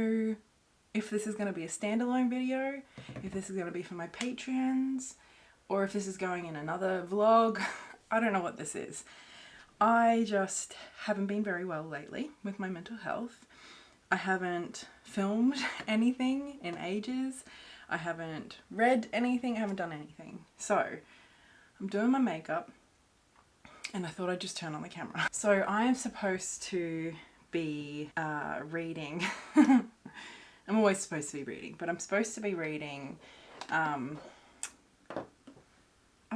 know if this is going to be a standalone video, if this is going to be for my Patreons, or if this is going in another vlog. I don't know what this is. I just haven't been very well lately with my mental health. I haven't filmed anything in ages. I haven't read anything. I haven't done anything. So I'm doing my makeup and I thought I'd just turn on the camera. So I am supposed to be reading. I'm always supposed to be reading, but I'm supposed to be reading, I've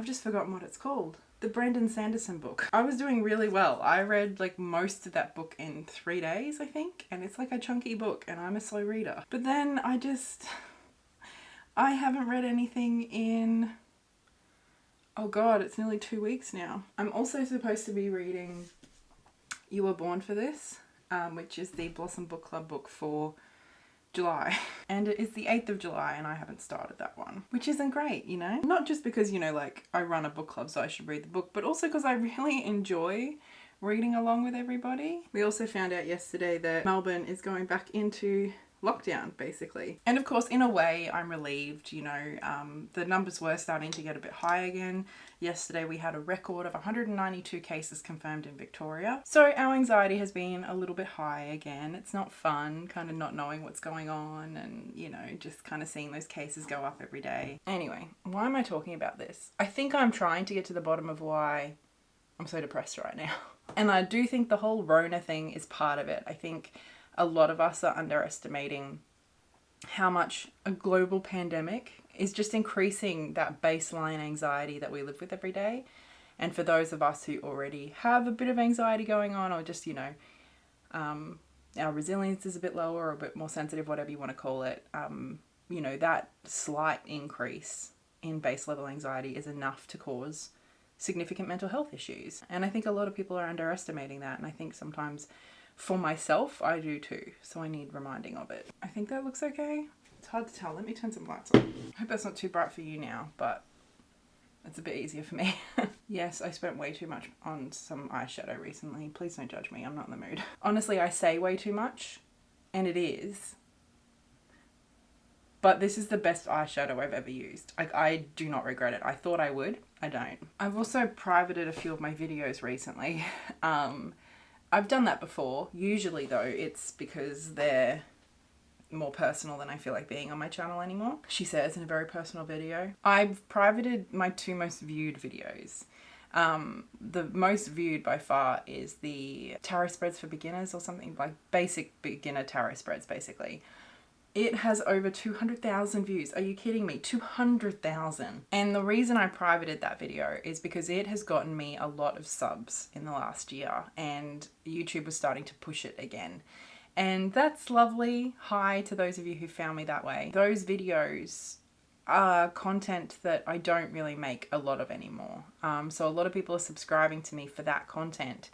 just forgotten what it's called. The Brandon Sanderson book. I was doing really well. I read like most of that book in 3 days, I think, and it's like a chunky book and I'm a slow reader. But then I haven't read anything in, oh God, it's nearly 2 weeks now. I'm also supposed to be reading You Were Born for This, which is the Blossom Book Club book for July, and it is the 8th of July and I haven't started that one, which isn't great, you know? Not just because, you know, like I run a book club so I should read the book, but also because I really enjoy reading along with everybody. We also found out yesterday that Melbourne is going back into lockdown basically, and of course in a way I'm relieved, you know. The numbers were starting to get a bit high again. Yesterday we had a record of 192 cases confirmed in Victoria, so our anxiety has been a little bit high again. It's not fun kind of not knowing what's going on and, you know, just kind of seeing those cases go up every day. Anyway, why am I talking about this? I think I'm trying to get to the bottom of why I'm so depressed right now, and I do think the whole Rona thing is part of it. I think a lot of us are underestimating how much a global pandemic is just increasing that baseline anxiety that we live with every day. And for those of us who already have a bit of anxiety going on, or just, you know, our resilience is a bit lower or a bit more sensitive, whatever you want to call it, you know, that slight increase in base level anxiety is enough to cause significant mental health issues. And I think a lot of people are underestimating that, and I think sometimes for myself, I do too, so I need reminding of it. I think that looks okay. It's hard to tell. Let me turn some lights on. I hope that's not too bright for you now, but it's a bit easier for me. Yes, I spent way too much on some eyeshadow recently. Please don't judge me, I'm not in the mood. Honestly, I say way too much, and it is. But this is the best eyeshadow I've ever used. Like, I do not regret it. I thought I would, I don't. I've also privated a few of my videos recently. I've done that before. Usually though, it's because they're more personal than I feel like being on my channel anymore. She says in a very personal video. I've privated my 2 most viewed videos. The most viewed by far is the tarot spreads for beginners, or something like basic beginner tarot spreads basically. It has over 200,000 views. Are you kidding me? 200,000. And the reason I privated that video is because it has gotten me a lot of subs in the last year, and YouTube was starting to push it again. And that's lovely. Hi to those of you who found me that way. Those videos are content that I don't really make a lot of anymore. So a lot of people are subscribing to me for that content,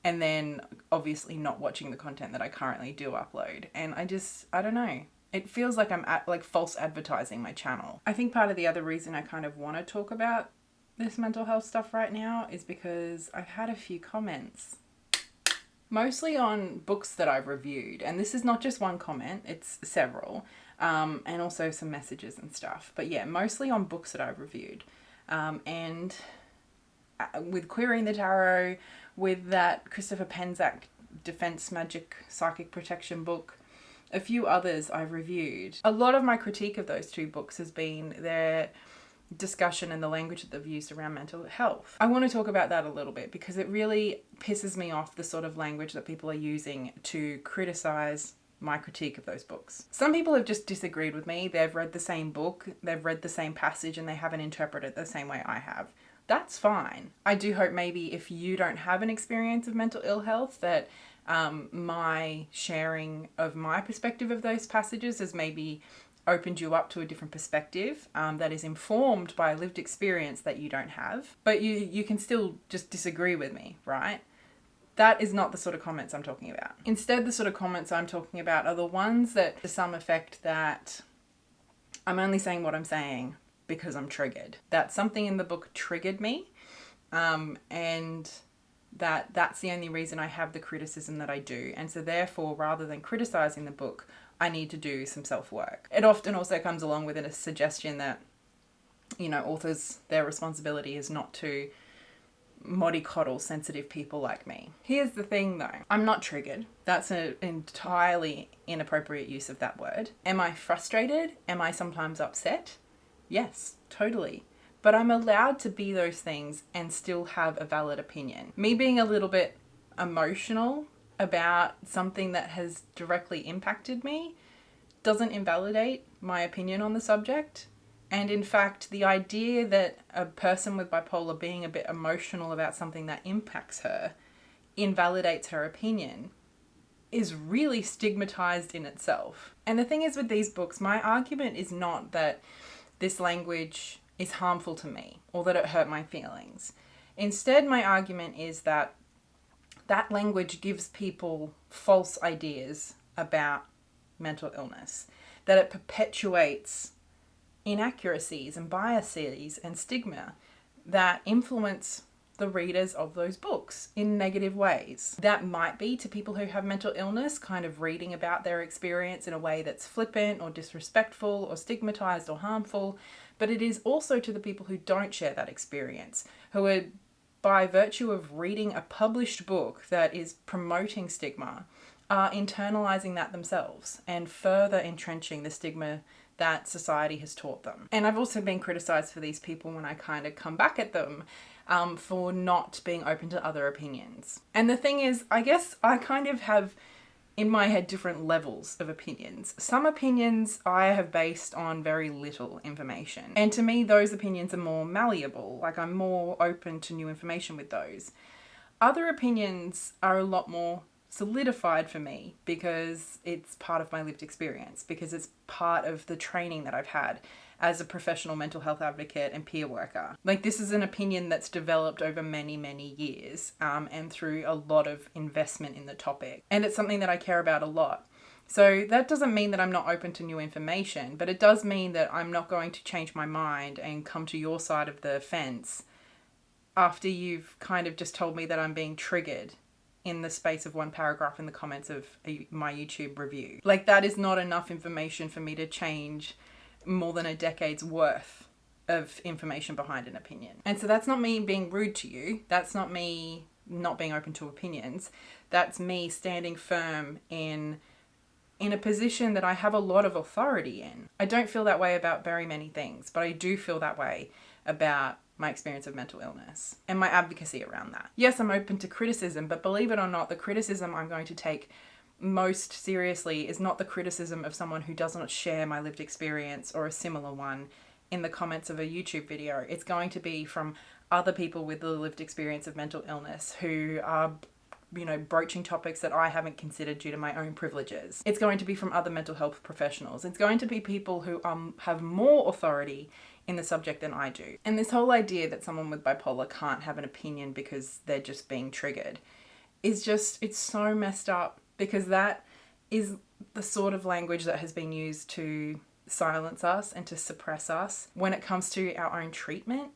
and then obviously not watching the content that I currently do upload. And I don't know. It feels like I'm like false advertising my channel. I think part of the other reason I kind of want to talk about this mental health stuff right now is because I've had a few comments, mostly on books that I've reviewed. And this is not just one comment, it's several, and also some messages and stuff. But yeah, mostly on books that I've reviewed. And with Querying the Tarot, with that Christopher Penczak Defense Magic Psychic Protection book, a few others I've reviewed. A lot of my critique of those 2 books has been their discussion and the language that they've used around mental health. I want to talk about that a little bit because it really pisses me off, the sort of language that people are using to criticize my critique of those books. Some people have just disagreed with me. They've read the same book, they've read the same passage, and they haven't interpreted it the same way I have. That's fine. I do hope maybe if you don't have an experience of mental ill health that my sharing of my perspective of those passages has maybe opened you up to a different perspective that is informed by a lived experience that you don't have. But you can still just disagree with me, right? That is not the sort of comments I'm talking about. Instead, the sort of comments I'm talking about are the ones that, to some effect, that I'm only saying what I'm saying because I'm triggered. That something in the book triggered me, and that's the only reason I have the criticism that I do. And so therefore, rather than criticizing the book, I need to do some self-work. It often also comes along with a suggestion that, you know, authors, their responsibility is not to mollycoddle sensitive people like me. Here's the thing though, I'm not triggered. That's an entirely inappropriate use of that word. Am I frustrated? Am I sometimes upset? Yes, totally. But I'm allowed to be those things and still have a valid opinion. Me being a little bit emotional about something that has directly impacted me doesn't invalidate my opinion on the subject. And in fact, the idea that a person with bipolar being a bit emotional about something that impacts her invalidates her opinion is really stigmatized in itself. And the thing is with these books, my argument is not that this language is harmful to me or that it hurt my feelings. Instead, my argument is that that language gives people false ideas about mental illness, that it perpetuates inaccuracies and biases and stigma that influence the readers of those books in negative ways. That might be to people who have mental illness, kind of reading about their experience in a way that's flippant or disrespectful or stigmatized or harmful, but it is also to the people who don't share that experience, who are, by virtue of reading a published book that is promoting stigma, are internalizing that themselves and further entrenching the stigma that society has taught them. And I've also been criticized for these people when I kind of come back at them for not being open to other opinions. And the thing is, I guess I kind of have in my head different levels of opinions. Some opinions I have based on very little information. And to me, those opinions are more malleable. Like, I'm more open to new information with those. Other opinions are a lot more solidified for me because it's part of my lived experience, because it's part of the training that I've had as a professional mental health advocate and peer worker. Like, this is an opinion that's developed over many, many years and through a lot of investment in the topic. And it's something that I care about a lot. So that doesn't mean that I'm not open to new information, but it does mean that I'm not going to change my mind and come to your side of the fence after you've kind of just told me that I'm being triggered in the space of one paragraph in the comments of my YouTube review. Like, that is not enough information for me to change more than a decade's worth of information behind an opinion. And so that's not me being rude to you. That's not me not being open to opinions. That's me standing firm in a position that I have a lot of authority in. I don't feel that way about very many things, but I do feel that way about my experience of mental illness and my advocacy around that. Yes, I'm open to criticism, but believe it or not, the criticism I'm going to take most seriously is not the criticism of someone who does not share my lived experience or a similar one in the comments of a YouTube video. It's going to be from other people with the lived experience of mental illness who are, you know, broaching topics that I haven't considered due to my own privileges. It's going to be from other mental health professionals. It's going to be people who have more authority in the subject than I do. And this whole idea that someone with bipolar can't have an opinion because they're just being triggered is just, it's so messed up, because that is the sort of language that has been used to silence us and to suppress us when it comes to our own treatment.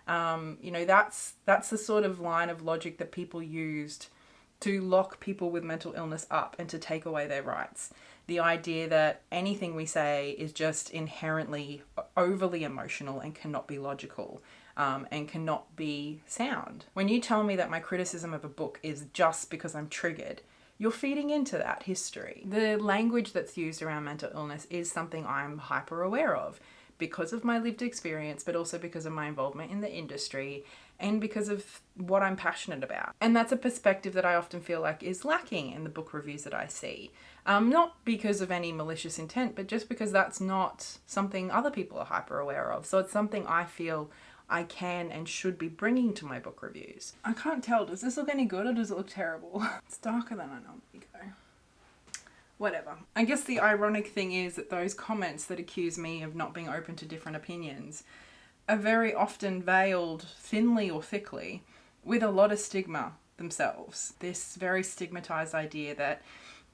You know, that's the sort of line of logic that people used to lock people with mental illness up and to take away their rights. The idea that anything we say is just inherently overly emotional and cannot be logical and cannot be sound. When you tell me that my criticism of a book is just because I'm triggered, you're feeding into that history. The language that's used around mental illness is something I'm hyper aware of because of my lived experience, but also because of my involvement in the industry and because of what I'm passionate about. And that's a perspective that I often feel like is lacking in the book reviews that I see. Not because of any malicious intent, but just because that's not something other people are hyper aware of. So it's something I feel I can and should be bringing to my book reviews. I can't tell, does this look any good or does it look terrible? It's darker than I normally go. Whatever. I guess the ironic thing is that those comments that accuse me of not being open to different opinions are very often veiled thinly or thickly with a lot of stigma themselves. This very stigmatized idea that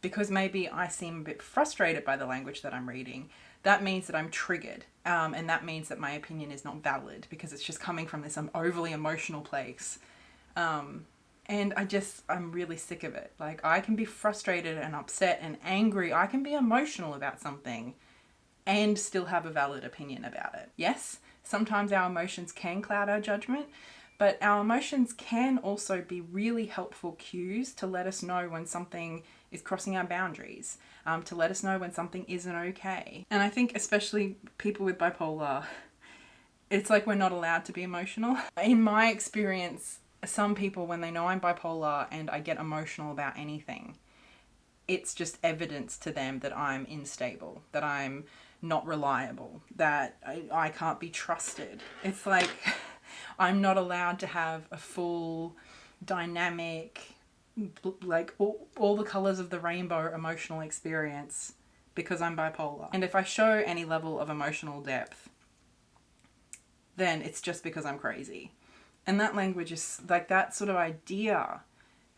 because maybe I seem a bit frustrated by the language that I'm reading, that means that I'm triggered. And that means that my opinion is not valid because it's just coming from this overly emotional place. And I'm really sick of it. Like, I can be frustrated and upset and angry. I can be emotional about something and still have a valid opinion about it. Yes, sometimes our emotions can cloud our judgment, but our emotions can also be really helpful cues to let us know when something is crossing our boundaries, to let us know when something isn't okay. And I think especially people with bipolar, it's like we're not allowed to be emotional. In my experience, some people, when they know I'm bipolar and I get emotional about anything, it's just evidence to them that I'm unstable, that I'm not reliable, that I can't be trusted. It's like I'm not allowed to have a full, dynamic, like all the colors of the rainbow emotional experience because I'm bipolar. And if I show any level of emotional depth, then it's just because I'm crazy. And that language is like, that sort of idea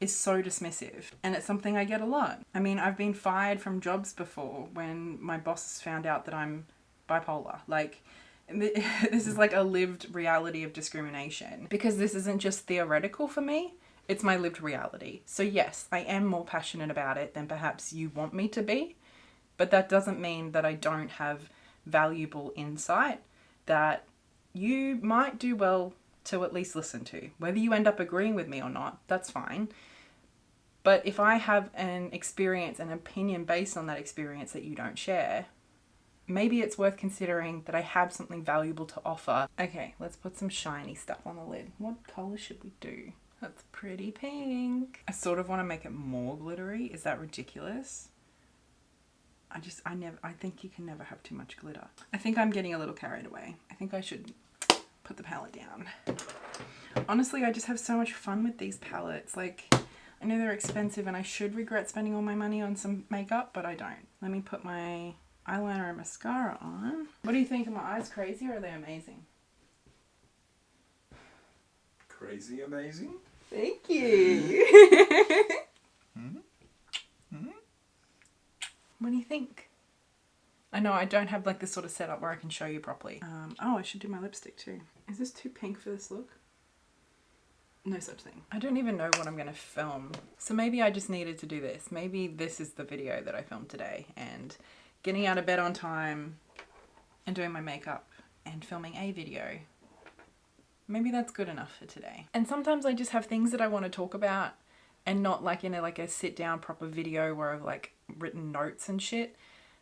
is so dismissive, and it's something I get a lot. I mean, I've been fired from jobs before when my bosses found out that I'm bipolar. Like, this is like a lived reality of discrimination, because this isn't just theoretical for me, it's my lived reality. So yes, I am more passionate about it than perhaps you want me to be, but that doesn't mean that I don't have valuable insight that you might do well to at least listen to. Whether you end up agreeing with me or not, that's fine. But if I have an experience, an opinion based on that experience that you don't share, maybe it's worth considering that I have something valuable to offer. Okay, let's put some shiny stuff on the lid. What color should we do? That's pretty pink. I sort of want to make it more glittery. Is that ridiculous? I think you can never have too much glitter. I think I'm getting a little carried away. I think I should put the palette down. Honestly, I just have so much fun with these palettes. Like, I know they're expensive and I should regret spending all my money on some makeup, but I don't. Let me put my eyeliner and mascara on. What do you think? Are my eyes crazy or are they amazing? Crazy amazing. Thank you. What do you think? I know I don't have like this sort of setup where I can show you properly. Oh, I should do my lipstick too. Is this too pink for this look? No such thing. I don't even know what I'm going to film. So maybe I just needed to do this. Maybe this is the video that I filmed today, and getting out of bed on time and doing my makeup and filming a video. Maybe that's good enough for today. And sometimes I just have things that I want to talk about, and not like in a sit down proper video where I've like written notes and shit.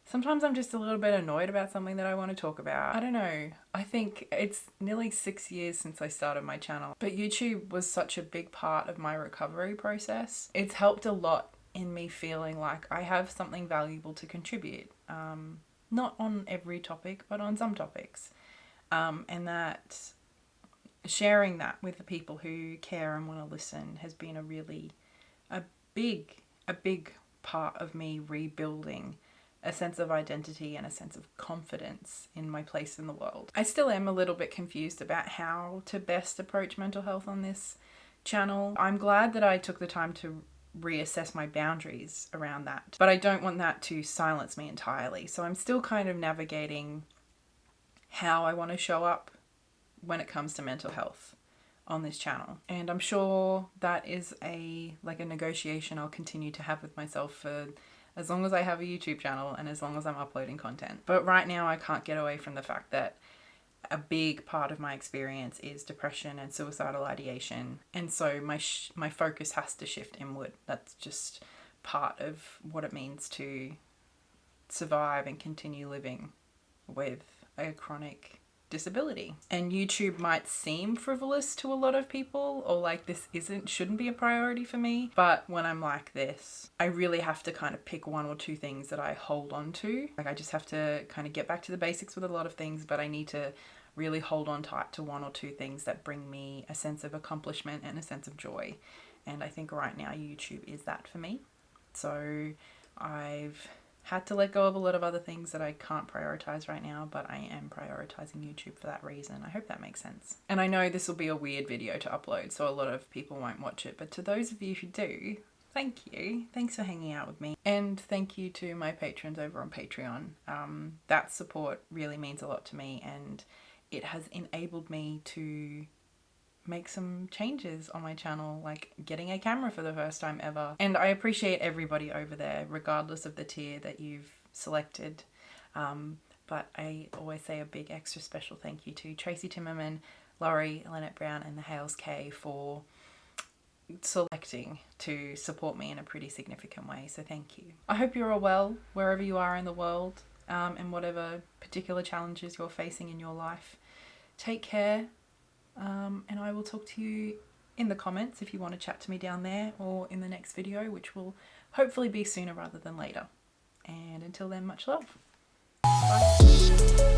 Sometimes I'm just a little bit annoyed about something that I want to talk about. I don't know. I think it's nearly 6 years since I started my channel, but YouTube was such a big part of my recovery process. It's helped a lot in me feeling like I have something valuable to contribute. Not on every topic, but on some topics. And that sharing that with the people who care and want to listen has been a big part of me rebuilding a sense of identity and a sense of confidence in my place in the world. I still am a little bit confused about how to best approach mental health on this channel. I'm glad that I took the time to reassess my boundaries around that, but I don't want that to silence me entirely. So I'm still kind of navigating how I want to show up when it comes to mental health on this channel. And I'm sure that is a negotiation I'll continue to have with myself for as long as I have a YouTube channel and as long as I'm uploading content. But right now I can't get away from the fact that a big part of my experience is depression and suicidal ideation. And so my focus has to shift inward. That's just part of what it means to survive and continue living with a chronic disability. And YouTube might seem frivolous to a lot of people, or like this shouldn't be a priority for me, but when I'm like this, I really have to kind of pick one or two things that I hold on to. Like, I just have to kind of get back to the basics with a lot of things, but I need to really hold on tight to one or two things that bring me a sense of accomplishment and a sense of joy. And I think right now YouTube is that for me. So I've had to let go of a lot of other things that I can't prioritize right now, but I am prioritizing YouTube for that reason. I hope that makes sense. And I know this will be a weird video to upload, so a lot of people won't watch it, but to those of you who do, thank you. Thanks for hanging out with me. And thank you to my patrons over on Patreon. That support really means a lot to me, and it has enabled me to make some changes on my channel, like getting a camera for the first time ever. And I appreciate everybody over there, regardless of the tier that you've selected. But I always say a big extra special thank you to Tracy Timmerman, Laurie, Lynette Brown and the Hales K for selecting to support me in a pretty significant way, so thank you. I hope you're all well wherever you are in the world, and whatever particular challenges you're facing in your life. Take care, and I will talk to you in the comments if you want to chat to me down there, or in the next video, which will hopefully be sooner rather than later. And until then, much love. Bye.